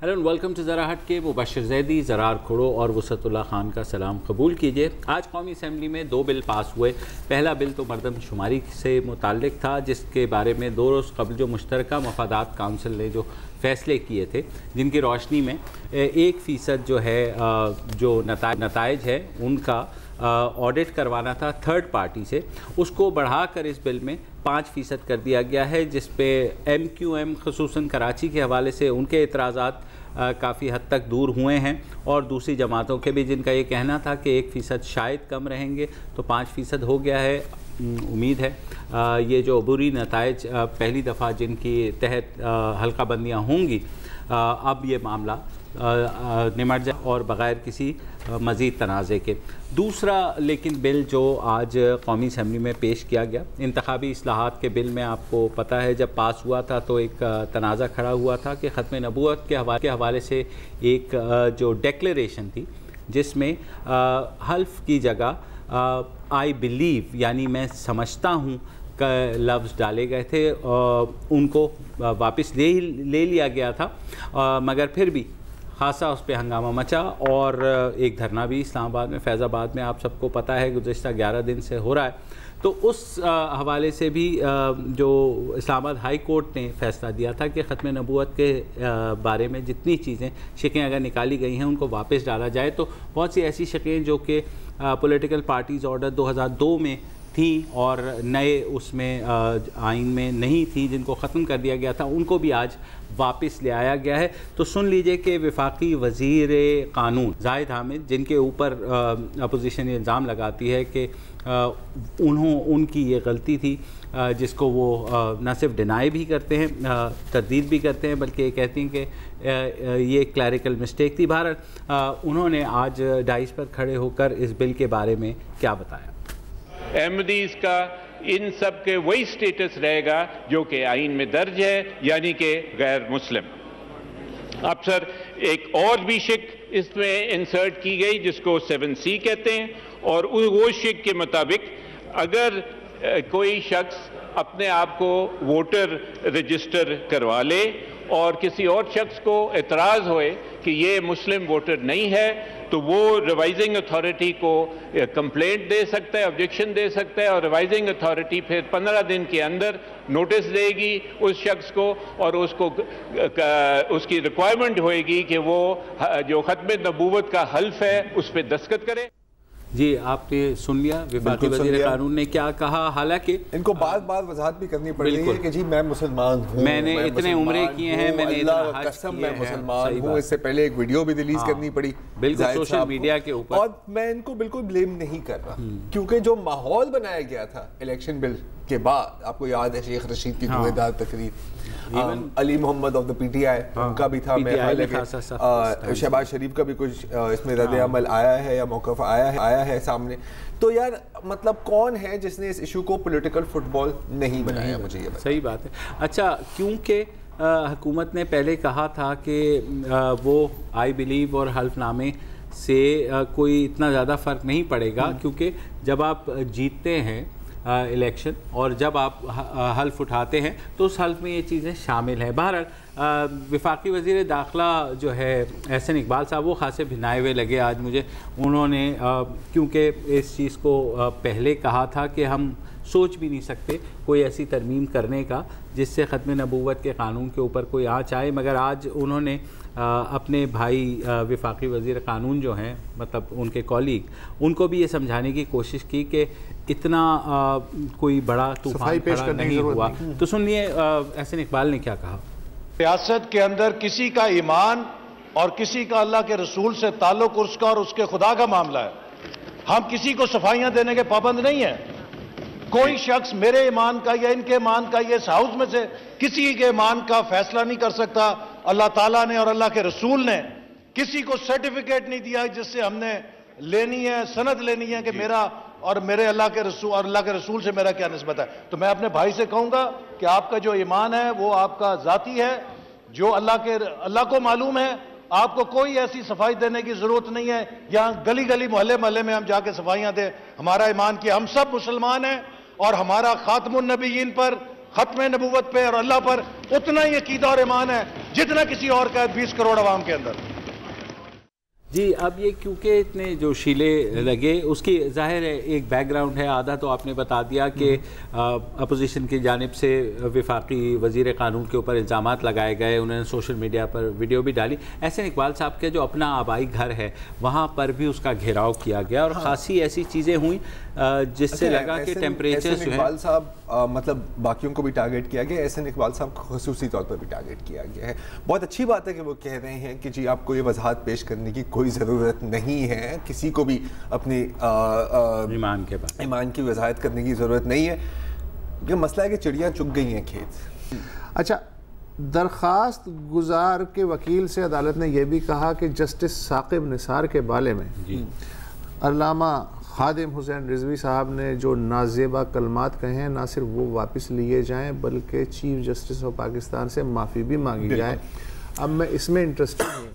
Hello and welcome to ज़रा हट के। मुबशर जैदी, ज़रार खुड़ो और वसतुल्लाह खान का सलाम कबूल कीजिए। आज कौमी असम्बली में 2 बिल पास हुए। पहला बिल तो मरदमशुमारी से मुताल्लिक था, जिसके बारे में 2 रोज़ कबल जो मुश्तरका मफादात काउंसिल ने जो फ़ैसले किए थे, जिनकी रोशनी में 1% जो है जो नताइज है उनका ऑडिट करवाना था थर्ड पार्टी से, उसको बढ़ाकर इस बिल में 5% कर दिया गया है, जिस पे MQM ख़ुसूसन कराची के हवाले से उनके एतराज़ात काफ़ी हद तक दूर हुए हैं और दूसरी जमातों के भी जिनका ये कहना था कि 1% शायद कम रहेंगे, तो 5% हो गया है। उम्मीद है ये जो अबूरी नताइज पहली दफ़ा जिनकी तहत हल्का बंदियाँ होंगी, अब ये मामला निमट जाए और बग़ैर किसी मज़ीद तनाज़े के। दूसरा लेकिन बिल जो आज कौमी असम्बली में पेश किया गया, इंतखाबी इस्लाहात के बिल में आपको पता है जब पास हुआ था तो एक तनाज़ा खड़ा हुआ था कि ख़त्म नबूवत के हवाले से एक जो डेक्लेरेशन थी जिसमें हल्फ की जगह आई बिलीव यानी मैं समझता हूँ का लफ्ज़ डाले गए थे, उनको वापस ले लिया गया था, मगर फिर भी खासा उस पर हंगामा मचा और एक धरना भी इस्लामाबाद में, फैज़ाबाद में आप सबको पता है गुज़श्ता 11 दिन से हो रहा है। तो उस हवाले से भी जो इस्लामाबाद हाई कोर्ट ने फ़ैसला दिया था कि ख़त्म नबूवत के बारे में जितनी चीज़ें शिकें अगर निकाली गई हैं उनको वापस डाला जाए। तो बहुत सी ऐसी शिकें जो कि पॉलिटिकल पार्टीज़ ऑर्डर 2002 में थी और नए उसमें आइन में नहीं थी, जिनको ख़त्म कर दिया गया था, उनको भी आज वापस ले आया गया है। तो सुन लीजिए कि वफाकी वज़ीर क़ानून ज़ाहिद हामिद, जिनके ऊपर अपोजिशन इल्ज़ाम लगाती है कि उनकी ये गलती थी, जिसको वो न सिर्फ डिनाई भी करते हैं, तरदीद भी करते हैं, बल्कि ये कहती हैं कि ये क्लैरिकल मिस्टेक थी। भारत उन्होंने आज डाइस पर खड़े होकर इस बिल के बारे में क्या बताया। अहमदीज़ का इन सब के वही स्टेटस रहेगा जो कि आइन में दर्ज है, यानी कि गैर मुस्लिम। अब सर एक और भी शिक इसमें इंसर्ट की गई जिसको 7C कहते हैं, और वो शिक के मुताबिक अगर कोई शख्स अपने आप को वोटर रजिस्टर करवा ले और किसी और शख्स को एतराज़ होए कि ये मुस्लिम वोटर नहीं है, तो वो रिवाइजिंग अथॉरिटी को कंप्लेंट दे सकता है, ऑब्जेक्शन दे सकता है, और रिवाइजिंग अथॉरिटी फिर 15 दिन के अंदर नोटिस देगी उस शख्स को, और उसकी रिक्वायरमेंट होएगी कि वो जो ख़त्म नबूवत का हल्फ है उस पर दस्तखत करे। जी, आपने सुन लिया वफाकी वज़ीर क़ानून ने क्या कहा। हालांकि इनको बार वजाहत भी करनी पड़ रही है कि जी मैं मुसलमान हूँ, मैंने इतने उम्रे किए हैं, मैंने इतना कसम मैं मुसलमान हूँ। इससे पहले एक वीडियो भी रिलीज करनी पड़ी बिल्कुल सोशल मीडिया के ऊपर, और मैं इनको बिल्कुल ब्लेम नहीं कर रहा, क्योंकि जो माहौल बनाया गया था इलेक्शन बिल के बाद, आपको याद है शेख रशीद की धुएंधार तकरीर, Ali Mohammad of the PTI उनका भी था, शहबाज शरीफ का भी कुछ इसमें रद्द अमल आया है या मौक़िफ़ आया है सामने। तो यार मतलब कौन है जिसने इस इशू को पॉलिटिकल फुटबॉल नहीं बनाया, मुझे ये बताइए। सही बात है। अच्छा, क्योंकि हुकूमत ने पहले कहा था कि वो आई बिलीव और हल्फनामे से कोई इतना ज़्यादा फ़र्क नहीं पड़ेगा, क्योंकि जब आप जीतते हैं इलेक्शन और जब आप हल्फ उठाते हैं तो उस हल्फ में ये चीज़ें शामिल हैं। बहरहाल वफाकी वज़ीर दाखिला जो है एहसन इकबाल साहब, वो खासे भिनाए हुए लगे आज मुझे। उन्होंने क्योंकि इस चीज़ को पहले कहा था कि हम सोच भी नहीं सकते कोई ऐसी तरमीम करने का जिससे ख़त्म नबूवत के क़ानून के ऊपर कोई आँच आए, मगर आज उन्होंने अपने भाई वफाकी वज़ीर क़ानून जो हैं, मतलब उनके कॉलीग, उनको भी ये समझाने की कोशिश की कि इतना कोई बड़ा तूफ़ान खड़ा नहीं हुआ। तो सुनिए एहसन इकबाल ने क्या कहा। सियासत के अंदर किसी का ईमान और किसी का अल्लाह के रसूल से ताल्लुक उसका और उसके खुदा का मामला है। हम किसी को सफाइयां देने के पाबंद नहीं है। कोई शख्स मेरे ईमान का या इनके ईमान का, ये इस हाउस में से किसी के ईमान का फैसला नहीं कर सकता। अल्लाह ताला ने और अल्लाह के रसूल ने किसी को सर्टिफिकेट नहीं दिया जिससे हमने लेनी है, सनद लेनी है कि मेरा और मेरे अल्लाह के रसूल और अल्लाह के रसूल से मेरा क्या निस्बत है। तो मैं अपने भाई से कहूंगा कि आपका जो ईमान है वो आपका जाती है, जो अल्लाह को मालूम है। आपको कोई ऐसी सफाई देने की जरूरत नहीं है। यहाँ गली गली मोहल्ले मोहल्ले में हम जाके सफाइयां दें। हमारा ईमान कि हम सब मुसलमान हैं और हमारा खातमुन नबीयीन पर खत्म नबूवत पे और अल्लाह पर उतना ही अकीदा और ईमान है जितना किसी और का 20 करोड़ आवाम के अंदर। जी, अब ये क्योंकि इतने जोशीले लगे, उसकी जाहिर है एक बैकग्राउंड है। आधा तो आपने बता दिया कि अपोजिशन की जानिब से वफाकी वज़ीर क़ानून के ऊपर इल्ज़ामात लगाए गए, उन्होंने सोशल मीडिया पर वीडियो भी डाली। एहसन इकबाल साहब के जो अपना आबाई घर है वहाँ पर भी उसका घेराव किया गया और ख़ासी ऐसी चीज़ें हुई जिससे लगा कि टेम्परेचर जो है, इकबाल साहब मतलब बाकियों को भी टारगेट किया गया, एहसन इकबाल साहब को खुसूसी तौर पर भी टारगेट किया गया है। बहुत अच्छी बात है कि वो कह रहे हैं कि जी आपको ये वजाहत पेश करने की कोई ज़रूरत नहीं है, किसी को भी अपने ईमान की वजाहत करने की ज़रूरत नहीं है। ये मसला है कि चिड़ियाँ चुग गई हैं खेत। अच्छा, दरख्वास्त गुजार के वकील से अदालत ने यह भी कहा कि जस्टिस साकिब निसार के बारे में अल्लामा खादिम हुसैन रिजवी साहब ने जो नाज़ेबा कलमात कहे हैं ना सिर्फ वो वापस लिए जाएं बल्कि चीफ जस्टिस ऑफ पाकिस्तान से माफ़ी भी मांगी जाए। अब मैं इसमें इंटरेस्टेड हूँ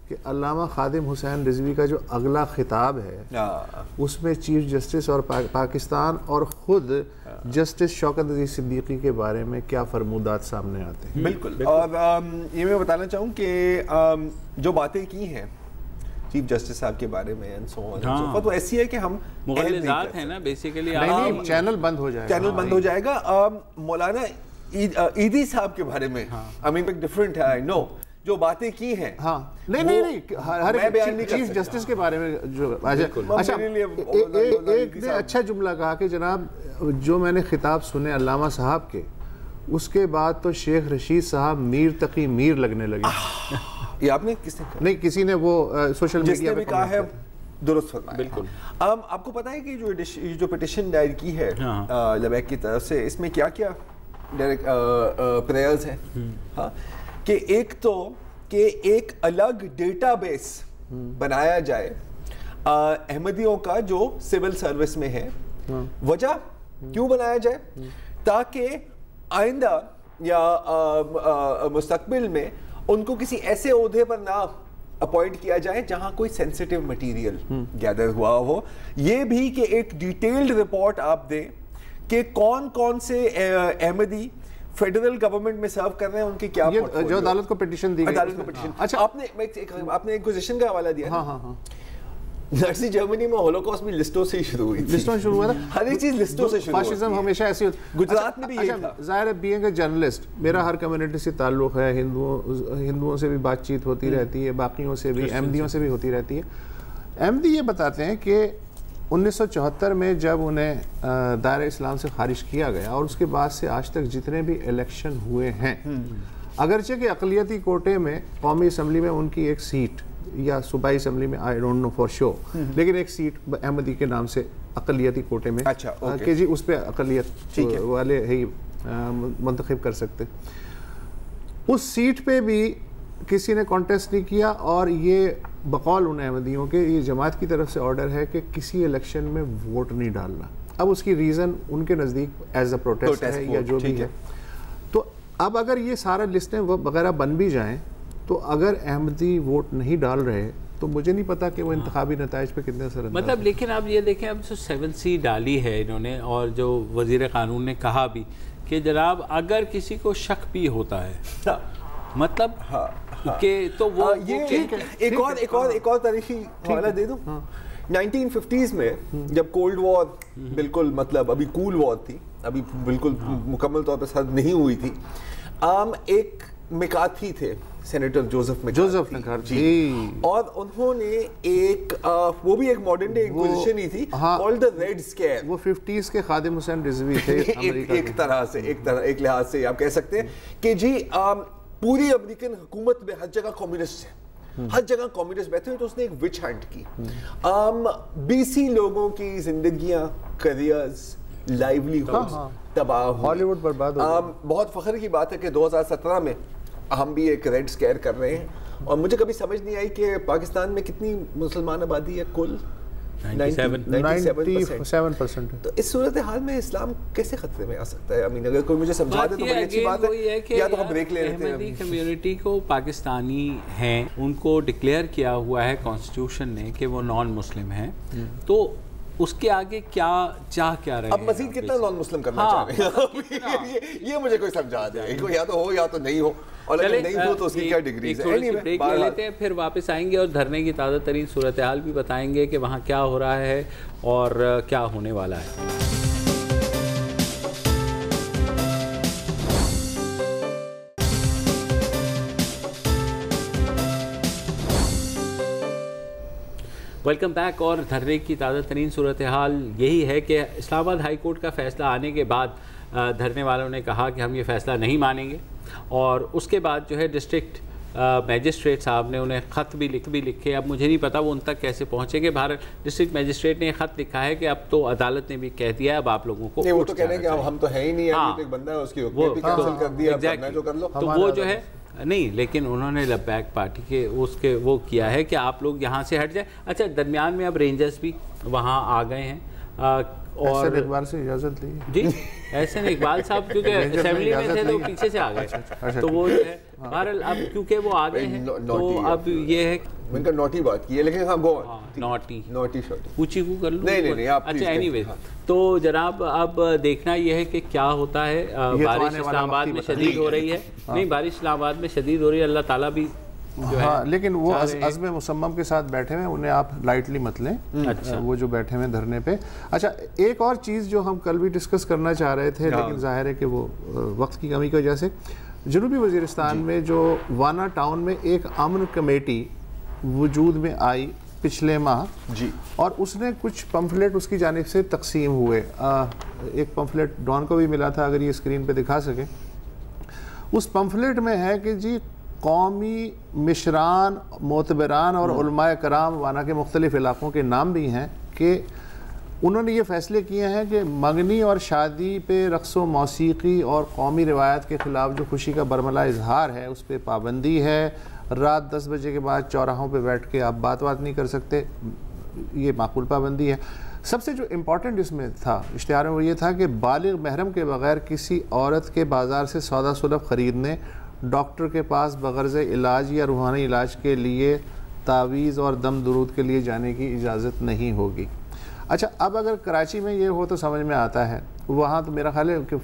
कि अल्लामा खादिम हुसैन रिजवी का जो अगला खिताब है उसमें चीफ जस्टिस और पाकिस्तान और ख़ुद जस्टिस शौकत अजीज़ सिद्दीकी के बारे में क्या फरमूदात सामने आते हैं। बिल्कुल। और ये मैं बताना चाहूँ कि जो बातें की हैं चीफ जस्टिस साहब के बारे में एंड सो ऑन तो ऐसी है कि हम मुग़ल्लिज़ात है ना बेसिकली। नहीं, चैनल बंद हो जाएगा, चैनल बंद हो जाएगा। मौलाना ईदी साहब के बारे में आई मीन डिफरेंट है, आई नो जो बातें की हैं। हाँ, नहीं हर चीफ जस्टिस के बारे में जो अच्छा एक ने अच्छा जुमला कहा कि जनाब जो मैंने खिताब सुने अल्लामा साहब के, उसके बाद तो शेख रशीद साहब मीर तकी मीर लगने लगे। ये आपने किसने कहा? नहीं, किसी ने वो सोशल मीडिया पे कहा है, दुरुस्त फरमाया। बिल्कुल। आपको पता है कि जो पिटिशन दायर की है लबैक की तरफ से, इसमें क्या क्या डायरेक्ट प्रेयर्स हैं। हाँ, कि एक तो कि एक अलग डेटाबेस बनाया जाए अहमदियों का जो सिविल सर्विस में है। वजह क्यों बनाया जाए? ताकि आइंदा या मुस्तकबिल में उनको किसी ऐसे ओहदे पर ना अपॉइंट किया जाए जहां कोई सेंसिटिव मटेरियल गैदर हुआ हो। ये भी कि एक डिटेल्ड रिपोर्ट आप दें कि कौन कौन से अहमदी फेडरल गवर्नमेंट में सर्व कर रहे हैं, उनकी क्या जो अदालत को पिटीशन दी गई। अदालत को पिटीशन। अच्छा, आपने एक पोजीशन का हवाला दिया। हाँ। नाज़ी जर्मनी में होलोकॉस्ट भी लिस्टों से ही शुरू हुई थी। लिस्टों से शुरू हुआ था, हर एक चीज लिस्टों से शुरू। फाशिज्म हमेशा ऐसी होती है। गुजरात में भी यही था। जाहिर है, बीइंग अ जर्नलिस्ट मेरा हर कम्युनिटी से ताल्लुक़ है, हिंदुओं से भी बातचीत होती रहती है, बाकियों से भी, अहमदियों से भी होती रहती है। अहमदी ये बताते हैं कि 1974 में जब उन्हें दायरा इस्लाम से खारिज किया गया और उसके बाद से आज तक जितने भी इलेक्शन हुए हैं, अगरचे कि अक़लियती कोटे में कौमी असम्बली में उनकी एक सीट या सूबाई असम्बली में I don't know for sure, लेकिन एक सीट अहमदी के नाम से अक़लियती कोटे में कि जी उस पर अक़लियत वाले ही मुंतखब कर सकते। उस सीट पे भी किसी ने कॉन्टेस्ट नहीं किया और ये बकौल उन अहमदियों के ये जमात की तरफ से ऑर्डर है कि किसी इलेक्शन में वोट नहीं डालना। अब उसकी रीज़न उनके नज़दीक एज अ प्रोटेस्ट है या जो भी है। तो अब अगर ये सारा लिस्टें वगैरह बन भी जाएं तो अगर अहमदी वोट नहीं डाल रहे तो मुझे नहीं पता कि वो इंतखाबी नताइज पे कितने असर मतलब। लेकिन आप ये देखें, अब जो 7C डाली है इन्होंने और जो वज़ीर क़ानून ने कहा भी कि जनाब अगर किसी को शक भी होता है मतलब कि तो वो ये एक और तारीखी हवाला दे दूं। 1950s में जब कोल्ड वॉर बिल्कुल मतलब अभी कूल वॉर थी, अभी बिल्कुल मुकम्मल तौर पर सर्द नहीं हुई थी, एक मेकार्थी थे, सेनेटर जोसेफ मेकार्थी, और उन्होंने एक वो भी एक मॉडर्न डे पोजीशन ही थी कॉल्ड द रेड स्केयर। वो 50s के खादिम हुसैन रिजवी थे। एक लिहाज से आप कह सकते हैं कि जी पूरी अमेरिकन हुकूमत में हर जगह कम्युनिस्ट है, हर जगह कम्युनिस्ट बैठे हुए, तो उसने एक विच हंट की। 20 लोगों की जिंदगियां, करियर्स, लाइवलीहुड तबाह, हॉलीवुड बर्बाद हो गया। बहुत फख्र की बात है कि 2017 में हम भी एक रेड स्केयर कर रहे हैं और मुझे कभी समझ नहीं आई कि पाकिस्तान में कितनी मुसलमान आबादी है, कुल 97%। तो इस सूरत हाल में इस्लाम कैसे खतरे में आ सकता है? अमीन अगर कोई मुझे समझा दे तो बड़ी अच्छी बात है। या तो हम ब्रेक ले लेते हैं। अहमदी कम्युनिटी को पाकिस्तानी हैं, उनको डिक्लेयर किया हुआ है कॉन्स्टिट्यूशन ने कि वो नॉन मुस्लिम हैं, तो उसके आगे क्या चाह क्या रहे अब मजीद कितना नॉन मुस्लिम करना चाह रहे हैं ये मुझे कोई समझा दे, या तो हो या तो नहीं हो, और अगर नहीं हो तो उसकी क्या डिग्री है। ब्रेक ले लेते हैं, फिर वापस आएंगे और धरने की ताज़ा तरीन सूरत हाल भी बताएंगे कि वहाँ क्या हो रहा है और क्या होने वाला है। Welcome back. और धरने की ताज़ा तरीन सूरत हाल यही है कि इस्लामाबाद हाई कोर्ट का फ़ैसला आने के बाद धरने वालों ने कहा कि हम ये फ़ैसला नहीं मानेंगे, और उसके बाद जो है डिस्ट्रिक्ट मैजिस्ट्रेट साहब ने उन्हें ख़त भी लिखे। अब मुझे नहीं पता वो उन तक कैसे पहुँचेंगे। भारत डिस्ट्रिक्ट मैजिस्ट्रेट ने ख़त लिखा है कि अब तो अदालत ने भी कह दिया है अब आप लोगों को वो तो कहने कि हम तो है ही नहीं, एक बंदा है उसकी कैंसिल कर दिया, जो कर लो। तो वो जो है नहीं, लेकिन उन्होंने लबैक पार्टी के उसके वो किया है कि आप लोग यहाँ से हट जाए। अच्छा, दरमियान में अब रेंजर्स भी वहाँ आ गए हैं और इकबाल से इजाज़त ली जी, एहसन इकबाल साहब क्योंकि असेंबली में थे तो पीछे से आ गए। तो वो जो है बहरहाल अब क्योंकि वो आ गए हैं तो अब ये है मैंने नोटी बात की है, लेकिन हाँ गो नोटी शॉट पूछी को कर लो। नहीं आप अच्छा एनीवे, तो जनाब अब देखना यह है कि क्या होता है। बारिश इस्लामाबाद में शदीद हो रही है। नहीं, बारिश इस्लामाबाद में शदीद हो रही है, अल्लाह ताला भी हाँ, लेकिन वो अज़्म मुसम्मम के साथ बैठे हुए, उन्हें आप लाइटली मत लें। अच्छा। वो जो बैठे हुए धरने पे। अच्छा, एक और चीज़ जो हम कल भी डिस्कस करना चाह रहे थे, लेकिन जाहिर है कि वो वक्त की कमी की वजह से, जनूबी वज़ीरिस्तान में जो वाना टाउन में एक अमन कमेटी वजूद में आई पिछले माह जी, और उसने कुछ पम्फलेट उसकी जानिब से तकसीम हुए। एक पम्फलेट डॉन को भी मिला था, अगर ये स्क्रीन पे दिखा सकें। उस पम्फलेट में है कि जी कौमी मिशरान, मोतबरान और उलमाए कराम वाना के मुख्तलिफ इलाक़ों के नाम भी हैं कि उन्होंने ये फ़ैसले किए हैं कि मंगनी और शादी पे रक़्स व मौसीक़ी और कौमी रिवायत के ख़िलाफ़ जो खुशी का बरमला इजहार है उस पर पाबंदी है। रात 10 बजे के बाद चौराहों पे बैठ के आप बात नहीं कर सकते, ये माकूल पाबंदी है। सबसे जो इम्पोर्टेंट इसमें था इश्तिहार में वो ये था कि बालिग महरम के बग़ैर किसी औरत के बाज़ार से सौदा सुलभ ख़रीदने, डॉक्टर के पास बग़र्ज़ इलाज या रूहानी इलाज के लिए तावीज़ और दम दुरूद के लिए जाने की इजाज़त नहीं होगी। अच्छा, अब अगर कराची में ये हो तो समझ में आता है, वहाँ तो मेरा ख्याल है कि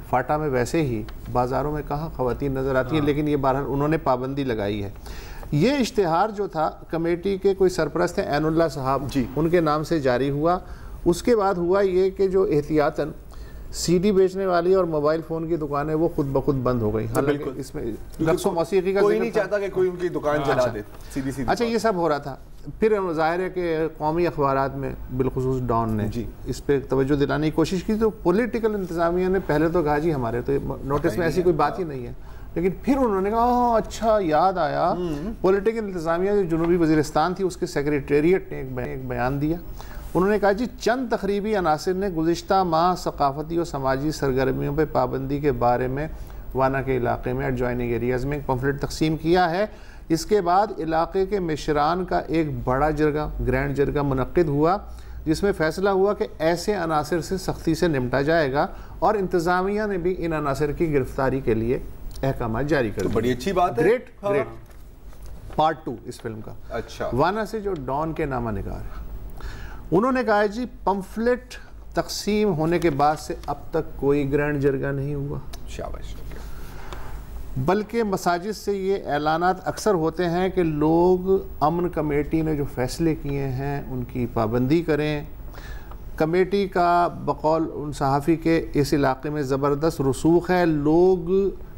फाटा में वैसे ही बाज़ारों में कहाँ ख़वातीन नज़र आती हैं, लेकिन ये बहरहाल उन्होंने पाबंदी लगाई है। ये इश्तिहार जो था कमेटी के कोई सरपरस्त हैं ऐनुल्लाह साहब जी, उनके नाम से जारी हुआ। उसके बाद हुआ ये कि जो एहतियातन सीडी बेचने वाली और मोबाइल फ़ोन की दुकानें वो खुद ब खुद बंद हो गई। हालांकि इसमें रक़्स व मौसीक़ी का कोई नहीं चाहता कि कोई उनकी दुकान चला दे सीधी। अच्छा, ये सब हो रहा था। फिर ज़ाहिर है कि कौमी अखबारात में बिलखुसूस डॉन ने जी इस पर तवज्जो दिलाने की कोशिश की, तो पॉलिटिकल इंतज़ामिया ने पहले तो कहा जी हमारे तो नोटिस में ऐसी कोई बात ही नहीं है, लेकिन फिर उन्होंने कहा अच्छा याद आया, पॉलिटिकल इंतज़ामिया जो जनूबी वज़ीरिस्तान थी उसके सेक्रेटेरिएट ने एक बयान दिया। उन्होंने कहा जी चंद तकरीबी अनासिर ने गुज़िश्ता माह सकाफ़ती और समाजी सरगर्मियों पर पाबंदी के बारे में वाना के इलाके में एडजॉइनिंग एरियाज़ में एक पम्फलेट तकसीम किया है। इसके बाद इलाके के मिशरान का एक बड़ा जरगा, ग्रैंड जरगा मुनक्किद हुआ, जिसमें फ़ैसला हुआ कि ऐसे अनासिर से सख्ती से निपटा जाएगा और इंतज़ामिया ने भी इन अनासिर की गिरफ्तारी के लिए अहकाम जारी कर दिए। बड़ी अच्छी बात है। Great great. पार्ट 2 इस फिल्म का। अच्छा, वाना से जो डॉन के नामा निगार है, उन्होंने कहा जी पम्फलेट तकसीम होने के बाद से अब तक कोई ग्रैंड जरगा नहीं हुआ, शाबाश। बल्कि मसाजिद से ये ऐलानात अक्सर होते हैं कि लोग अमन कमेटी ने जो फ़ैसले किए हैं उनकी पाबंदी करें। कमेटी का बकौल उन सहाफ़ी के इस इलाके में ज़बरदस्त रसूख है, लोग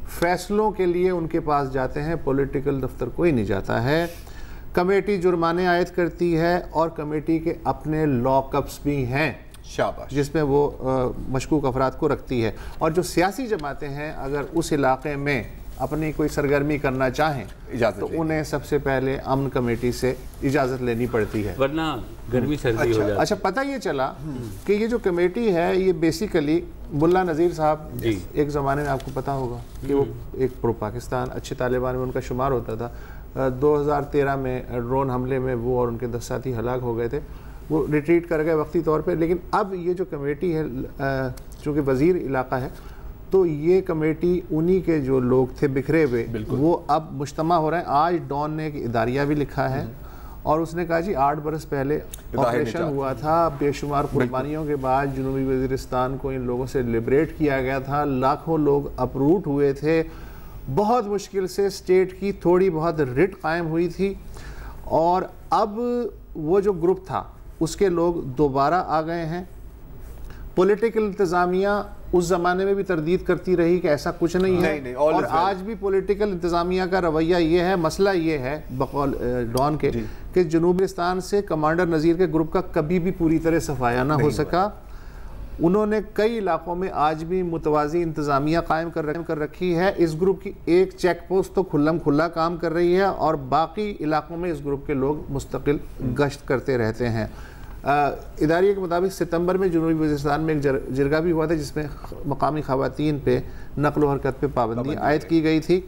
फ़ैसलों के लिए उनके पास जाते हैं, पॉलिटिकल दफ्तर कोई नहीं जाता है। कमेटी जुर्माने आयद करती है और कमेटी के अपने लॉकअप्स भी हैं, शाबाश, जिसमें वो मशकूक अफराद को रखती है। और जो सियासी जमातें हैं अगर उस इलाके में अपनी कोई सरगर्मी करना चाहें तो उन्हें सबसे पहले अमन कमेटी से इजाज़त लेनी पड़ती है, वरना गर्मी सर्दी हो जाती है। अच्छा, पता ये चला कि ये जो कमेटी है ये बेसिकली मुल्ला नज़ीर साहब एक ज़माने में आपको पता होगा कि वो एक प्रो पाकिस्तान अच्छे तालिबान में उनका शुमार होता था। 2013 में ड्रोन हमले में वो और उनके 10 साथी हलाक हो गए थे, वो रिट्रीट कर गए वक्ती तौर पे। लेकिन अब ये जो कमेटी है चूँकि वज़ीर इलाका है तो ये कमेटी उन्हीं के जो लोग थे बिखरे हुए वो अब मुज्तमा हो रहे हैं। आज डॉन ने एक इदारिया भी लिखा है और उसने कहा जी 8 बरस पहले ऑपरेशन हुआ था, बेशुमार कुर्बानियों के बाद जनूबी वज़ीरिस्तान को इन लोगों से लिबरेट किया गया था, लाखों लोग अपरूट हुए थे, बहुत मुश्किल से स्टेट की थोड़ी बहुत रिट कायम हुई थी, और अब वो जो ग्रुप था उसके लोग दोबारा आ गए हैं। पॉलिटिकल इंतज़ामिया उस ज़माने में भी तरदीद करती रही कि ऐसा कुछ नहीं है, और आज भी पॉलिटिकल इंतज़ामिया का रवैया ये है, मसला ये है बकौल डॉन के कि जनूबिस्तान से कमांडर नज़ीर के ग्रुप का कभी भी पूरी तरह सफाया ना हो सका। उन्होंने कई इलाकों में आज भी मुतवाज़ी इंतज़ामिया कायम कर रखी है। इस ग्रुप की एक चेक पोस्ट तो खुल्लम खुल्ला काम कर रही है, और बाकी इलाकों में इस ग्रुप के लोग मुस्तकिल गश्त करते रहते हैं। इदारे के मुताबिक सितंबर में जनूबी वज़ीरिस्तान में एक जिरगा भी हुआ था जिसमें मकामी ख़वातीन पे नक़्ल व हरकत पे पाबंदी आयद की गई थी।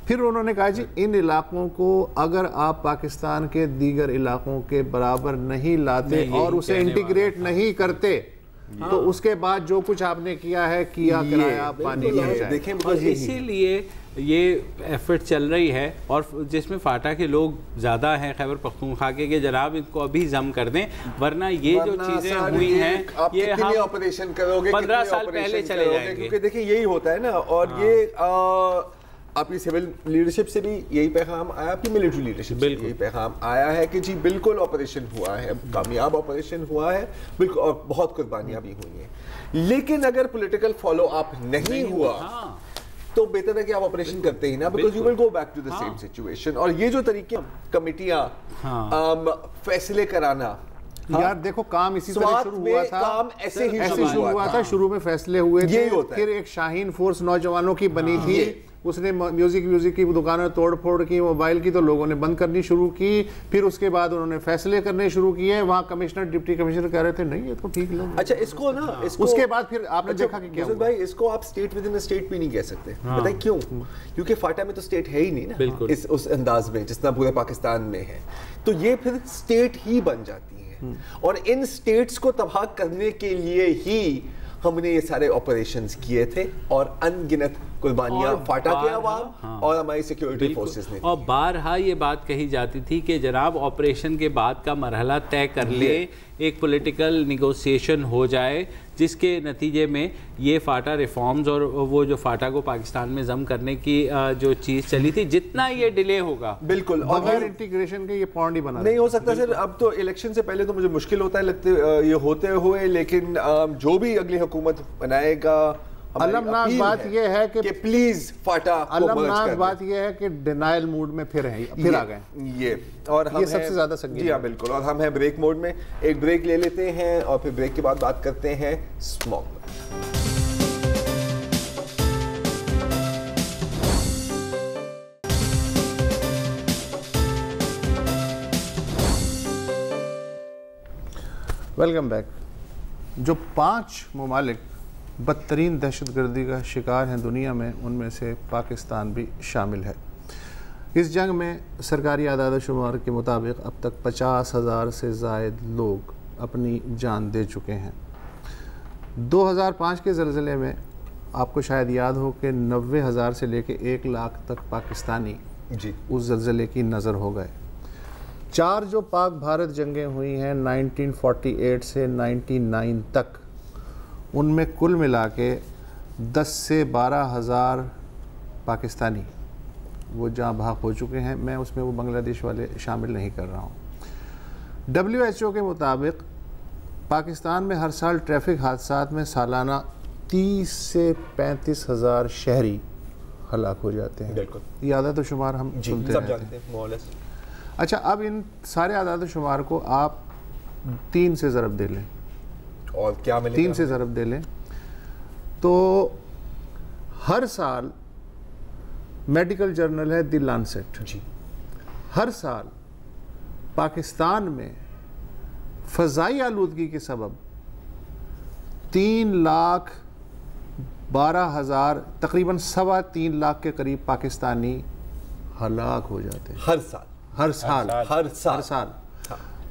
फिर उन्होंने कहा जी इन इलाकों को अगर आप पाकिस्तान के दीगर इलाकों के बराबर नहीं लाते और उसे इंटीग्रेट नहीं करते तो उसके बाद जो कुछ आपने किया है किया कराया पानी देखें। इसीलिए ये एफर्ट चल रही है, और जिसमें फाटा के लोग ज़्यादा हैं खैबर पख्तूनख्वा के जनाब इनको अभी जम कर दें, वरना ये जो चीज़ें हुई हैं ये हम ऑपरेशन करोगे 15 साल पहले चले जाएंगे, क्योंकि देखिए यही होता है ना। और ये आपकी सिविल लीडरशिप से भी यही पैगाम आया, आपकी मिलिट्री लीडरशिप से यही पैगाम आया है कि जी बिल्कुल ऑपरेशन हुआ है, कामयाब ऑपरेशन हुआ है बिल्कुल, और बहुत कुर्बानियां भी हुई हैं। लेकिन अगर पॉलिटिकल फॉलो अप नहीं हुआ तो बेहतर है कि आप ऑपरेशन करते ही ना, because you will go back to the same situation. और ये जो तरीके कमिटियां फैसले कराना, यार देखो काम इसी तरह शुरू हुआ था, काम ऐसे शुरू हुआ था। शुरू में फैसले हुए थे, फिर एक शाहीन फोर्स नौजवानों की बनी थी, उसने म्यूजिक की दुकानें तोड़ फोड़ की, मोबाइल की तो लोगों ने बंद करनी शुरू की। फिर उसके बाद उन्होंने फैसले करने शुरू किए, वहाँ कमिश्नर डिप्टी कमिश्नर कह रहे थे नहीं ये तो ठीक लोग। अच्छा इसको ना उसके बाद फिर आपने देखा कि क्या भाई इसको आप स्टेट विद इन स्टेट भी नहीं कह सकते। बताइए क्यों? क्योंकि फाटा में तो स्टेट है ही नहीं ना इस उस अंदाज में जितना पूरे पाकिस्तान में है, तो ये फिर स्टेट ही बन जाती है। और इन स्टेट्स को तबाह करने के लिए ही हमने ये सारे ऑपरेशंस किए थे, और अनगिनत कुर्बानियां फाटा के अवाम और हमारी सिक्योरिटी फोर्सेस ने। और बारहा ये बात कही जाती थी कि जनाब ऑपरेशन के बाद का मरहला तय कर ले, एक पॉलिटिकल निगोसिएशन हो जाए, जिसके नतीजे में ये फाटा रिफॉर्म्स और वो जो फाटा को पाकिस्तान में जम करने की जो चीज़ चली थी, जितना ये डिले होगा बिल्कुल बगैर इंटीग्रेशन के ये पॉइंट ही बना नहीं हो सकता सर। अब तो इलेक्शन से पहले तो मुझे मुश्किल होता है लगते ये होते हुए, लेकिन जो भी अगली हुकूमत बनाएगा, अलमनाक बात यह है कि प्लीज फाटा, अलमनाक बात यह है कि डिनायल मूड में फिर आ गए ये, और हम ये सबसे ज्यादा संगीन। जी हाँ बिल्कुल, और हम हैं ब्रेक मोड में। एक ब्रेक ले लेते हैं और फिर ब्रेक के बाद बात करते हैं स्मॉग। Welcome back. जो 5 ममालिक बदतरीन दहशतगर्दी का शिकार हैं दुनिया में, उनमें से पाकिस्तान भी शामिल है। इस जंग में सरकारी आदाद शुमार के मुताबिक अब तक 50,000 से ज़ायद लोग अपनी जान दे चुके हैं। 2005 के ज़लज़ले में आपको शायद याद हो कि 90,000 से लेकर 1 लाख तक पाकिस्तानी उस ज़लज़ले की नज़र हो गए। 4 जो पाक भारत जंगें हुई हैं 1948 से 99 तक, उनमें कुल मिला के 10 से 12,000 पाकिस्तानी वो जहाँ भाग हो चुके हैं। मैं उसमें वो बांग्लादेश वाले शामिल नहीं कर रहा हूँ। WHO के मुताबिक पाकिस्तान में हर साल ट्रैफिक हादसात में सालाना 30 से 35,000 शहरी हलाक हो जाते हैं। ये आदाद शुमार हम सुनते रहते हैं। अच्छा, अब इन सारे आदाद शुमार को आप 3 से ज़रब दे लें, और क्या मिलेगा? 3 से ज़रब दे लें तो हर साल मेडिकल जर्नल है द लांसेट जी, हर साल पाकिस्तान में फ़ज़ाई आलूदगी के सबब 3,12,000 तकरीबन 3.25 लाख के करीब पाकिस्तानी हलाक हो जाते हैं हर साल।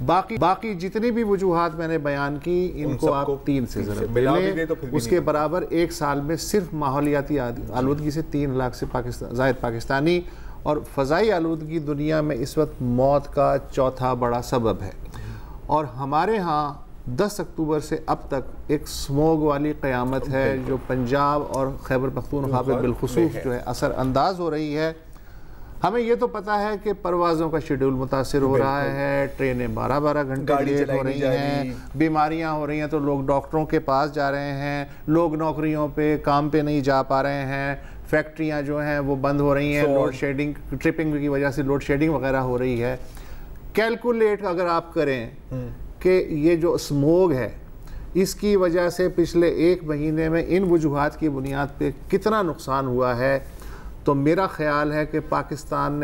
बाकी जितनी भी वजूहात मैंने बयान की, इनको आप 3 से ज़रब मिले तो उसके बराबर एक साल में सिर्फ माहौलियाती आलूदगी से 3 लाख से ज़ायद पाकिस्तानी और फ़ज़ाई आलूदगी दुनिया में इस वक्त मौत का चौथा बड़ा सबब है। और हमारे यहाँ 10 अक्टूबर से अब तक एक स्मोग वाली क़यामत है जो पंजाब और खैबर पख्तूनख्वा पे बिलखुसूस जो है असर अंदाज हो रही है। हमें ये तो पता है कि परवाज़ों का शेड्यूल मुतासिर हो रहा है, ट्रेनें 12-12 घंटे लेट हो रही हैं, बीमारियां हो रही हैं तो लोग डॉक्टरों के पास जा रहे हैं, लोग नौकरियों पे काम पे नहीं जा पा रहे हैं, फैक्ट्रियां जो हैं वो बंद हो रही हैं, लोड शेडिंग ट्रिपिंग की वजह से लोड शेडिंग वगैरह हो रही है। कैलकुलेट अगर आप करें कि ये जो स्मोग है इसकी वजह से पिछले 1 महीने में इन वजूहात की बुनियाद पे कितना नुकसान हुआ है, तो मेरा ख्याल है कि पाकिस्तान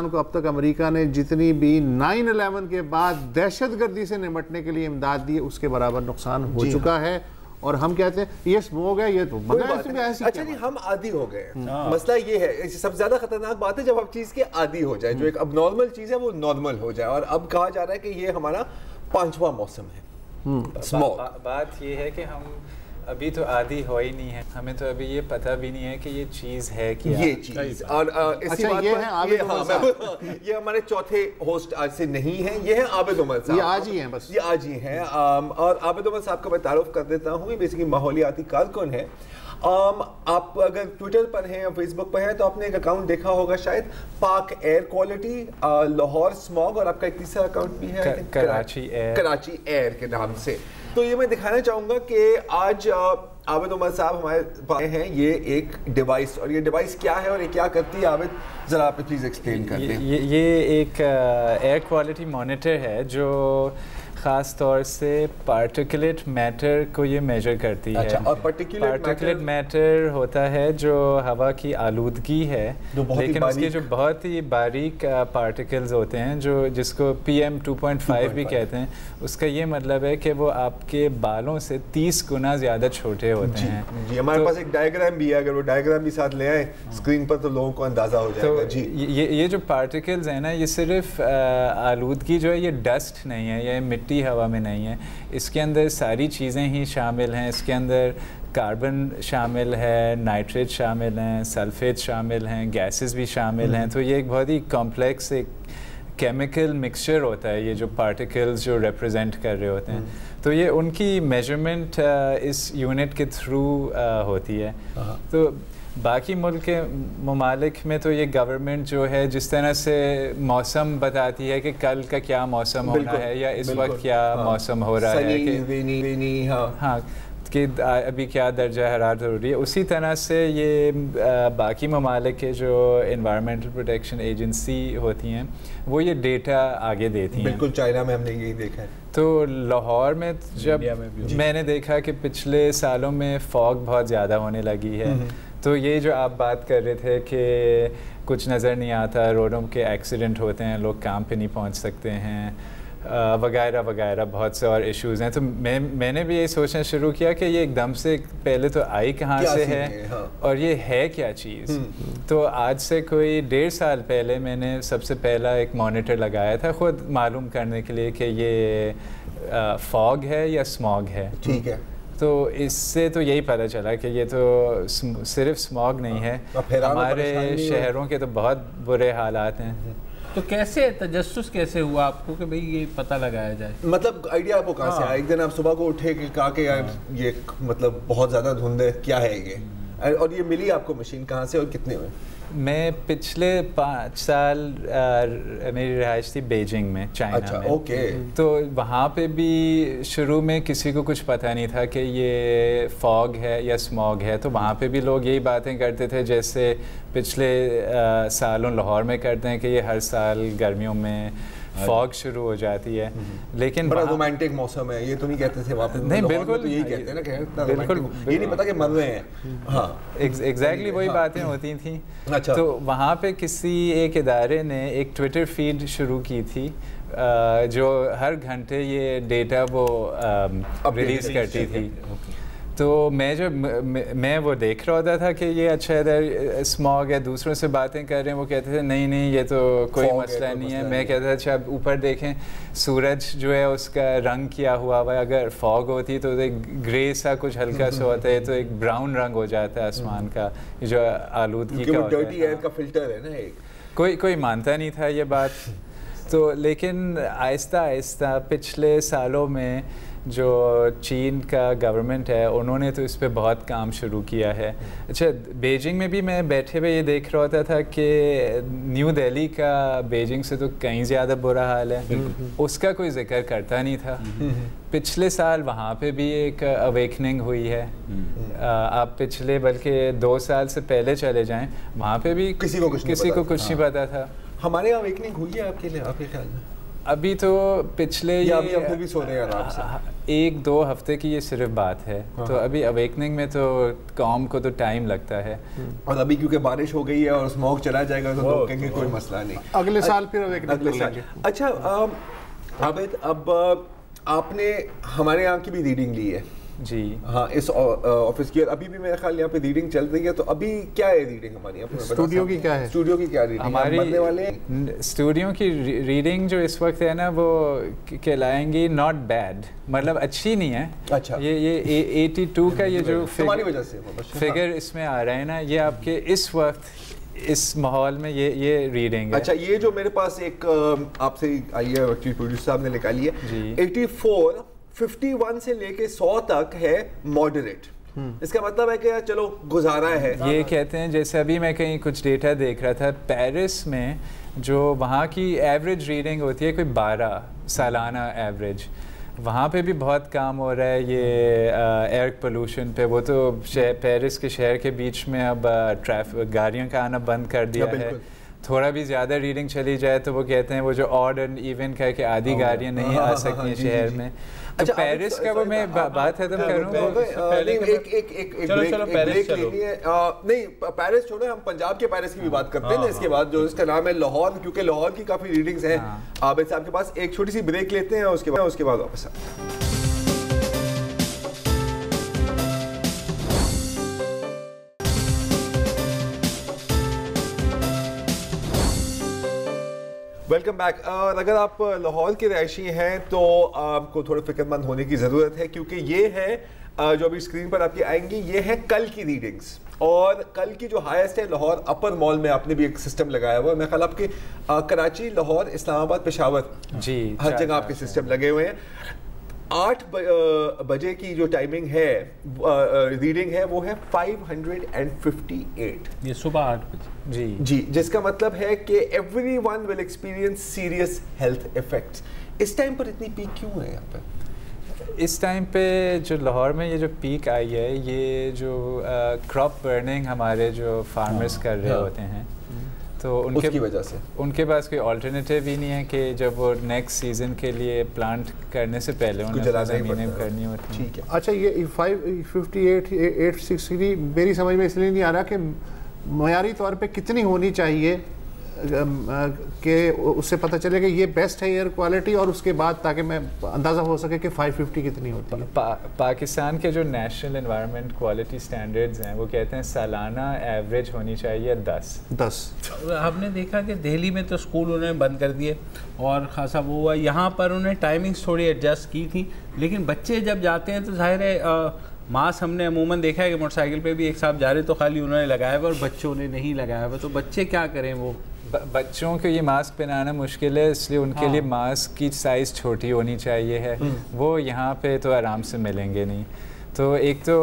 को अब तक अमेरिका ने जितनी भी 9/11 के बाद दहशतगर्दी से निपटने के लिए इमदाद दी उसके बराबर नुकसान हो चुका है। और हम कहते हैं ये स्मोग है, ये तो अच्छा जी हम आदी हो गए। मसला ये है, सबसे ज्यादा खतरनाक बात है जब आप चीज के आदी हो जाए, जो एक अब नॉर्मल चीज है वो नॉर्मल हो जाए। और अब कहा जा रहा है कि ये हमारा 5वां मौसम है स्मोग। बात ये है कि हम अभी तो आदी हो ही नहीं है, हमें तो अभी ये पता भी नहीं है कि ये चीज़ है क्या ये चीज़। और इसी बात पर ये हमारे चौथे होस्ट आज से नहीं है, ये है आबिद उमर साहब। ये आज ही हैं, बस ये आज ही हैं। और आबिद उमर साहब का मैं तारुफ कर देता हूँ। ये बेसिकली माहौलियाती कारकुन है। आप अगर ट्विटर पर हैं या फेसबुक पर हैं तो आपने एक अकाउंट देखा होगा शायद, पाक एयर क्वालिटी, लाहौर स्मॉग, और आपका एक तीसरा अकाउंट भी है कराची एयर के नाम से। तो ये मैं दिखाना चाहूँगा कि आज आबिद उमर साहब हमारे पास हैं ये एक डिवाइस, और ये डिवाइस क्या है और ये क्या करती है, आबिद ज़रा आप प्लीज़ एक्सप्लेन कर दें। ये एक एयर क्वालिटी मॉनिटर है जो ख़ास तौर से पार्टिकुलेट मैटर को ये मेजर करती है। और पार्टिकुलेट मैटर होता है जो हवा की आलूदगी है, लेकिन उसके जो बहुत ही बारीक पार्टिकल्स होते हैं जो जिसको PM 2.5 भी कहते हैं। उसका ये मतलब है कि वो आपके बालों से 30 गुना ज़्यादा छोटे होते हैं। जी हमारे पास एक डायग्राम भी है, अगर वो डायग्राम भी साथ ले आए स्क्रीन पर तो लोगों को अंदाज़ा हो जाएगा। जी ये जो पार्टिकल्स हैं ना, ये सिर्फ आलूदगी जो है ये डस्ट नहीं है, ये मिट्टी हवा में नहीं है, इसके अंदर सारी चीज़ें ही शामिल हैं। इसके अंदर कार्बन शामिल है, नाइट्रेट शामिल हैं, सल्फेट शामिल हैं, गैसेस भी शामिल हैं। तो ये एक बहुत ही कॉम्प्लेक्स एक केमिकल मिक्सचर होता है, ये जो पार्टिकल्स जो रिप्रेजेंट कर रहे होते हैं। तो ये उनकी मेजरमेंट इस यूनिट के थ्रू होती है। तो बाकी मुल्क के ममालिक में तो ये गवर्नमेंट जो है जिस तरह से मौसम बताती है कि कल का क्या मौसम होना है या इस वक्त क्या मौसम हो रहा है कि अभी क्या दर्जा हरारत हो रही है, उसी तरह से ये बाकी ममालिक के जो इन्वायरमेंटल प्रोटेक्शन एजेंसी होती हैं वो ये डेटा आगे देती हैं। बिल्कुल, चाइना में हमने यही देखा है। तो लाहौर में जब मैंने देखा कि पिछले सालों में फॉग बहुत ज़्यादा होने लगी है, तो ये जो आप बात कर रहे थे कि कुछ नज़र नहीं आता, रोडों के एक्सीडेंट होते हैं, लोग काम पे नहीं पहुंच सकते हैं, वगैरह वगैरह बहुत से और इश्यूज़ हैं। तो मैंने भी ये सोचना शुरू किया कि ये एकदम से पहले तो आई कहाँ से है और ये है क्या चीज़। तो आज से कोई 1.5 साल पहले मैंने सबसे पहला एक मॉनिटर लगाया था ख़ुद मालूम करने के लिए कि ये फॉग है या स्मॉग है। ठीक है। तो इससे तो यही पता चला कि ये तो सिर्फ स्मॉग नहीं है, हमारे शहरों के तो बहुत बुरे हालात हैं। तो कैसे तजस्सुस कैसे हुआ आपको कि भाई ये पता लगाया जाए? मतलब आइडिया आपको कहाँ से आया? एक दिन आप सुबह को उठे कि कहा कि यार ये मतलब बहुत ज़्यादा धुंध है, क्या है ये? और ये मिली आपको मशीन कहाँ से और कितने में? मैं पिछले 5 साल मेरी रिहाइश थी बीजिंग में, चाइना में। ओके। तो वहाँ पे भी शुरू में किसी को कुछ पता नहीं था कि ये फॉग है या स्मॉग है। तो वहाँ पे भी लोग यही बातें करते थे जैसे पिछले सालों लाहौर में करते हैं कि ये हर साल गर्मियों में फॉग शुरू हो जाती है। लेकिन बड़ा रोमांटिक मौसम है, ये तो नहीं कहते थे वहाँ पे? नहीं, बिल्कुल तो यही कहते हैं ना कि बिल्कुल ये नहीं पता कि मर रहे हैं। हाँ, एग्जैक्टली वही बातें होती थी। अच्छा। तो वहाँ पे किसी एक इदारे ने एक ट्विटर फीड शुरू की थी जो हर घंटे ये डेटा वो रिलीज़ करती थी। तो मैं वो देख रहा होता था कि ये अच्छा इधर स्मॉग है, दूसरों से बातें कर रहे हैं, वो कहते थे नहीं नहीं ये तो कोई मसला नहीं है। मैं कहता था अच्छा अब ऊपर देखें, सूरज जो है उसका रंग किया हुआ है, अगर फॉग होती तो एक ग्रे सा कुछ हल्का सा होता है, तो एक ब्राउन रंग हो जाता है आसमान का, जो आलूदगी का होता है। डर्टी एयर का फिल्टर है ना एक। कोई मानता नहीं था ये बात। तो लेकिन आहिस्ता आहिस्ता पिछले सालों में जो चीन का गवर्नमेंट है उन्होंने तो इस पे बहुत काम शुरू किया है। अच्छा, बीजिंग में भी मैं बैठे हुए ये देख रहा होता था कि न्यू दिल्ली का बीजिंग से तो कहीं ज़्यादा बुरा हाल है, उसका कोई जिक्र करता नहीं था। पिछले साल वहाँ पे भी एक अवेकनिंग हुई है। आप पिछले बल्कि 2 साल से पहले चले जाएं, वहाँ पे भी किसी को कुछ नहीं पता था। हमारे यहाँ अवेकनिंग हुई है आपके लिए, आपके ख्याल में? अभी तो पिछले अभी हम भी सो रहे हैं आराम से। 1-2 हफ्ते की ये सिर्फ बात है। तो अभी अवेकनिंग में तो कौम को तो टाइम लगता है। और अभी क्योंकि बारिश हो गई है और स्मॉग चला जाएगा तो लोग कहेंगे कोई मसला नहीं, अगले साल फिर अवेकनिंग होगी। अच्छा आबिद, अब आपने हमारे यहाँ की भी रीडिंग ली है जी? हाँ, इस ऑफिस की अभी भी मेरे ख्याल यहाँ पे रीडिंग चल रही है। तो अभी क्या है रीडिंग हमारी यहाँ पे? स्टूडियो की क्या है? स्टूडियो की क्या रीडिंग हमारी बनने वाले? स्टूडियो की रीडिंग जो इस वक्त है ना, वो कहलाएंगी नॉट बैड, मतलब अच्छी नहीं है। अच्छा, ये 82 का ये जो वजह से फिगर इसमें आ रहा है ना, ये आपके इस वक्त इस माहौल में ये रीडिंग है। अच्छा, ये जो मेरे पास एक आपसे आई है, प्रोड्यूसर साहब ने निकाली है, 84 51 से लेके 100 तक है मॉडरेट। इसका मतलब है कि चलो गुजारा है। ये कहते हैं, जैसे अभी मैं कहीं कुछ डेटा देख रहा था, पेरिस में जो वहाँ की एवरेज रीडिंग होती है कोई 12 सालाना एवरेज, वहाँ पे भी बहुत काम हो रहा है ये एयर पोल्यूशन पे। वो तो पेरिस के शहर के बीच में अब ट्रैफिक गाड़ियों का आना बंद कर दिया है। थोड़ा भी ज़्यादा रीडिंग चली जाए तो वो कहते हैं वो जो ऑड एंड इवन कह के आधी गाड़ियाँ नहीं आ सकती हैं शहर में। अच्छा, पेरिस का वो मैं बात खत्म करूँ। नहीं, पेरिस छोड़ो, हम पंजाब के पेरिस की भी बात करते हैं ना इसके बाद, जो इसका नाम है लाहौर, क्योंकि लाहौर की काफ़ी रीडिंग्स हैं। आबिद साहब के पास एक छोटी सी ब्रेक लेते हैं, उसके बाद वापस आते हैं। Welcome back. अगर आप लाहौर के रहायशी हैं तो आपको थोड़ा फिक्रमंद होने की ज़रूरत है, क्योंकि ये है जो अभी स्क्रीन पर आपकी आएंगी, ये है कल की रीडिंग्स। और कल की जो हाईएस्ट है लाहौर अपर मॉल में आपने भी एक सिस्टम लगाया हुआ है। मैं ख्याल आपके कराची, लाहौर, इस्लामाबाद, पेशावर जी हर जगह आपके सिस्टम लगे हुए हैं। 8 बजे की जो टाइमिंग है रीडिंग है वो है 558। ये सुबह 8 बजे जी, जिसका मतलब है कि everyone will experience serious health effects. इस टाइम पर इतनी पीक क्यों है यहाँ पर? इस टाइम पे जो लाहौर में ये जो पीक आई है, ये जो क्रॉप बर्निंग हमारे जो फार्मर्स कर रहे होते हैं, तो उसकी वजह से उनके पास कोई ऑल्टरनेटिव ही नहीं है कि जब वो नेक्स्ट सीजन के लिए प्लांट करने से पहले उन्हें ज़मीनें करनी होती हैं। ठीक है। अच्छा, ये 558 860 मेरी समझ में इसलिए नहीं आ रहा कि मयारी तौर पे कितनी होनी चाहिए कि उससे पता चले कि ये बेस्ट है एयर क्वालिटी, और उसके बाद ताकि मैं अंदाज़ा हो सके कि 550 कितनी होती है। पाकिस्तान के जो नेशनल एनवायरनमेंट क्वालिटी स्टैंडर्ड्स हैं वो कहते हैं सालाना एवरेज होनी चाहिए 10। हमने देखा कि दिल्ली में तो स्कूल उन्होंने बंद कर दिए और ख़ासा वो हुआ, यहाँ पर उन्हें टाइमिंग्स थोड़ी एडजस्ट की थी, लेकिन बच्चे जब जाते हैं तो जाहिर है मास्क हमने अमूमन देखा है कि मोटरसाइकिल पे भी एक साहब जा रहे तो खाली उन्होंने लगाया हुआ और बच्चों ने नहीं लगाया हुआ, तो बच्चे क्या करें? वो बच्चों को ये मास्क पहनाना मुश्किल है, इसलिए उनके लिए मास्क की साइज़ छोटी होनी चाहिए है। वो यहाँ पे तो आराम से मिलेंगे नहीं। तो एक तो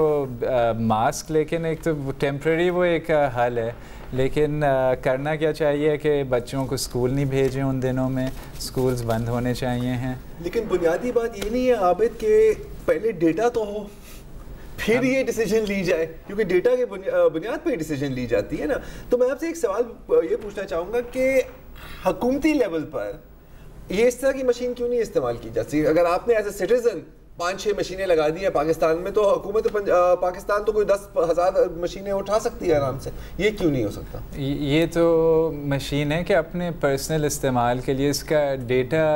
मास्क, लेकिन एक तो टेम्प्रेरी वो एक हल है, लेकिन करना क्या चाहिए कि बच्चों को स्कूल नहीं भेजें उन दिनों में, स्कूल्स बंद होने चाहिए हैं। लेकिन बुनियादी बात ये नहीं है आबिद कि पहले डेटा तो हो फिर ये डिसीजन ली जाए, क्योंकि डेटा के बुनियाद पर डिसीजन ली जाती है ना। तो मैं आपसे एक सवाल ये पूछना चाहूँगा कि हुकूमती लेवल पर ये इस तरह की मशीन क्यों नहीं इस्तेमाल की जाती? अगर आपने एज ए सिटीजन 5-6 मशीनें लगा दी हैं पाकिस्तान में, तो हुकूमत पाकिस्तान तो कोई 10,000 मशीनें उठा सकती है आराम से, ये क्यों नहीं हो सकता? ये तो मशीन है कि अपने पर्सनल इस्तेमाल के लिए, इसका डेटा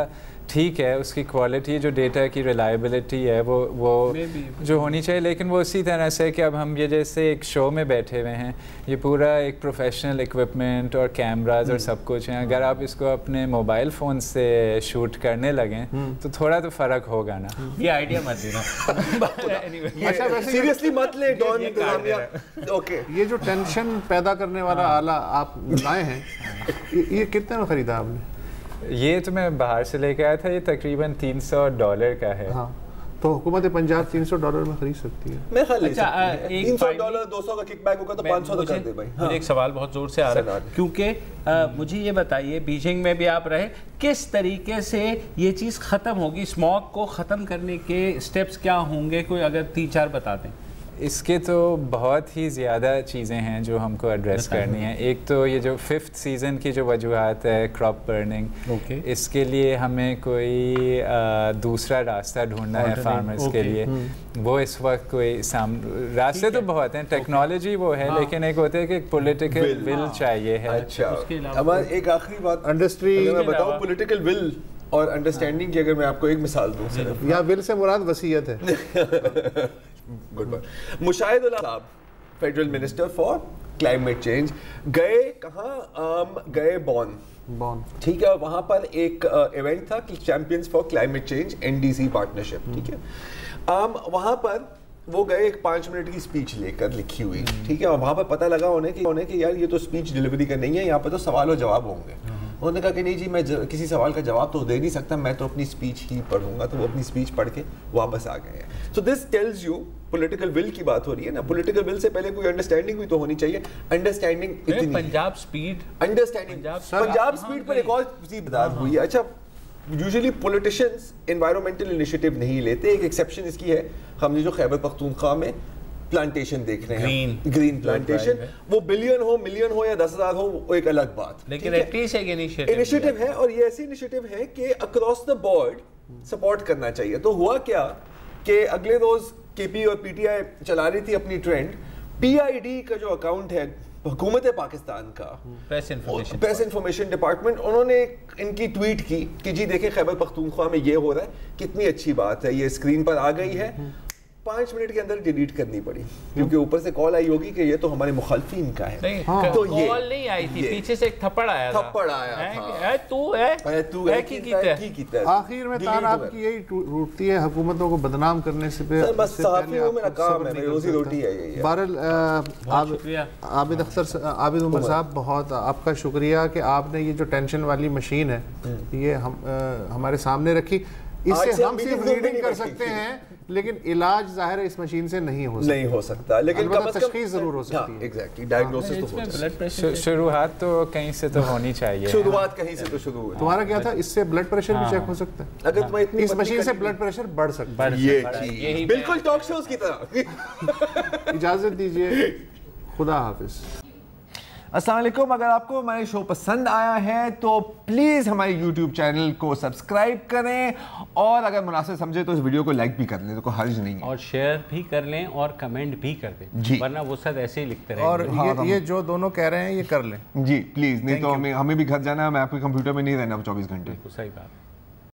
ठीक है, उसकी क्वालिटी जो डेटा की रिलायबिलिटी है वो जो होनी चाहिए, लेकिन वो उसी तरह से कि अब हम ये जैसे एक शो में बैठे हुए हैं, ये पूरा एक प्रोफेशनल इक्विपमेंट और कैमराज और सब कुछ है, अगर आप इसको अपने मोबाइल फ़ोन से शूट करने लगें तो थोड़ा तो फ़र्क होगा ना। ये आइडिया मत देना। अच्छा वैसे सीरियसली मत ले डॉन इंतजामिया। ओके, ये जो टेंशन पैदा करने वाला आला आप लाए हैं, ये कितने में खरीदा आपने? ये तो मैं बाहर से लेके आया था, ये तकरीबन $300 का है। हाँ, तो हुकूमत पंजाब $300 में खरीद सकती है। मैं ख्याल अच्छा, $300 200 का किकबैक होगा तो 500 तो कर दे भाई। मुझे एक सवाल बहुत जोर से आ रहा है, क्योंकि मुझे ये बताइए, बीजिंग में भी आप रहे, किस तरीके से ये चीज़ ख़त्म होगी? स्मॉग को ख़त्म करने के स्टेप्स क्या होंगे, कोई अगर 3-4 बता दें। इसके तो बहुत ही ज़्यादा चीज़ें हैं जो हमको एड्रेस करनी है। एक तो ये जो 5th सीज़न की जो वजूहात है, क्रॉप बर्निंग, इसके लिए हमें कोई दूसरा रास्ता ढूंढना है फार्मर्स के लिए। वो इस वक्त कोई रास्ते तो बहुत हैं, टेक्नोलॉजी वो है, लेकिन एक होता है कि एक पॉलिटिकल विल चाहिए है। अच्छा, अब एक आखिरी बात, इंडस्ट्री मैं बताऊं, पॉलिटिकल विल और अंडरस्टैंडिंग की अगर मैं आपको एक मिसाल दूं सिर्फ, या विल से मुराद वसीयत है। Good bye. Mushahidullah Sahab, federal minister for climate change, गए कहाँ? गए बॉन, ठीक है, वहाँ पर एक इवेंट था कि champions for climate change NDC partnership, ठीक है। वहाँ पर वो गए, एक 5 मिनट की स्पीच लेकर लिखी हुई, ठीक है, और वहाँ पर पता लगा उन्हें कि यार ये तो स्पीच डिलीवरी का नहीं है, यहाँ पर तो सवाल और जवाब होंगे। उन्होंने कहा कि नहीं जी, मैं किसी सवाल का जवाब तो दे नहीं सकता, मैं तो अपनी स्पीच ही पढ़ूंगा। तो वो अपनी स्पीच पढ़ के वापस आ गए हैं। So this tells you, political will की बात हो रही है ना, पॉलिटिकल विल से पहले कोई अंडरस्टैंडिंग भी तो होनी चाहिए। अंडरस्टैंडिंग इतनी, Punjab speed, understanding Punjab speed पर एक और चीज बात हुई है। अच्छा, यूजुअली पॉलिटिशियंस एनवायरमेंटल इनिशिएटिव नहीं लेते, एक एक्सेप्शन इसकी है, हमने जो खैबर पख्तूनख्वा में प्लांटेशन देख रहे हैं, ग्रीन प्लांटेशन, वो बिलियन हो, मिलियन हो या 10,000 हो, वो एक अलग बात, लेकिन एटलीस्ट एक इनिशिएटिव है। और ये ऐसी इनिशिएटिव है कि अक्रॉस द बोर्ड सपोर्ट करना चाहिए। तो हुआ क्या कि अगले रोज KP और PTI चला रही थी अपनी ट्रेंड, PID का जो अकाउंट है हुकूमत पाकिस्तान का, प्रेस इंफॉर्मेशन डिपार्टमेंट, उन्होंने इनकी ट्वीट की कि जी देखें खैबर पख्तूनख्वा में ये हो रहा है, कितनी अच्छी बात है, ये स्क्रीन पर आ गई है। 5 मिनट के अंदर डिलीट करनी पड़ी, क्योंकि ऊपर से कॉल आई होगी कि ये तो हमारे मुखालफिन का है। नहीं, हाँ। तो कॉल नहीं आई थी, पीछे से एक थप्पड़ आया था। तू है की आखिर में तान आपकी यही टूटती है हुकूमतों को बदनाम करने से। बस सहाफ़ी हूं, मेरा काम है, मेरी रोजी रोटी है ये। बहरहाल आबिद उमर साहब, बहुत आपका शुक्रिया कि आपने ये जो टेंशन वाली मशीन है ये हमारे सामने रखी। इससे हम सिर्फ रीडिंग कर सकते हैं, लेकिन इलाज जाहिर है इस मशीन से नहीं हो सकता, लेकिन तशख़ीस जरूर हो सकती है। एग्जैक्टली, डायग्नोसिस तो हो सकता है। शुरुआत तो कहीं से तो होनी चाहिए, शुरुआत कहीं से तो शुरू हुई। तुम्हारा क्या था? इससे ब्लड प्रेशर भी चेक हो सकता है, अगर तुम्हें इतनी इस मशीन से ब्लड प्रेशर बढ़ सकता है। ये बिल्कुल टॉक शोज की तरह। इजाजत दीजिए, खुदा हाफिज। अस्सलाम वालेकुम। अगर आपको हमारे शो पसंद आया है तो प्लीज़ हमारे YouTube चैनल को सब्सक्राइब करें, और अगर मुनासिब समझे तो इस वीडियो को लाइक भी कर लें, तो कोई हर्ज नहीं है, और शेयर भी कर लें और कमेंट भी कर दें जी, वरना वो सब ऐसे ही लिखते रहेंगे। और ये जो दोनों कह रहे हैं ये कर लें जी प्लीज़, नहीं तो हमें भी घर जाना है, मैं आपके कंप्यूटर में नहीं रहना 24 घंटे। सही बात।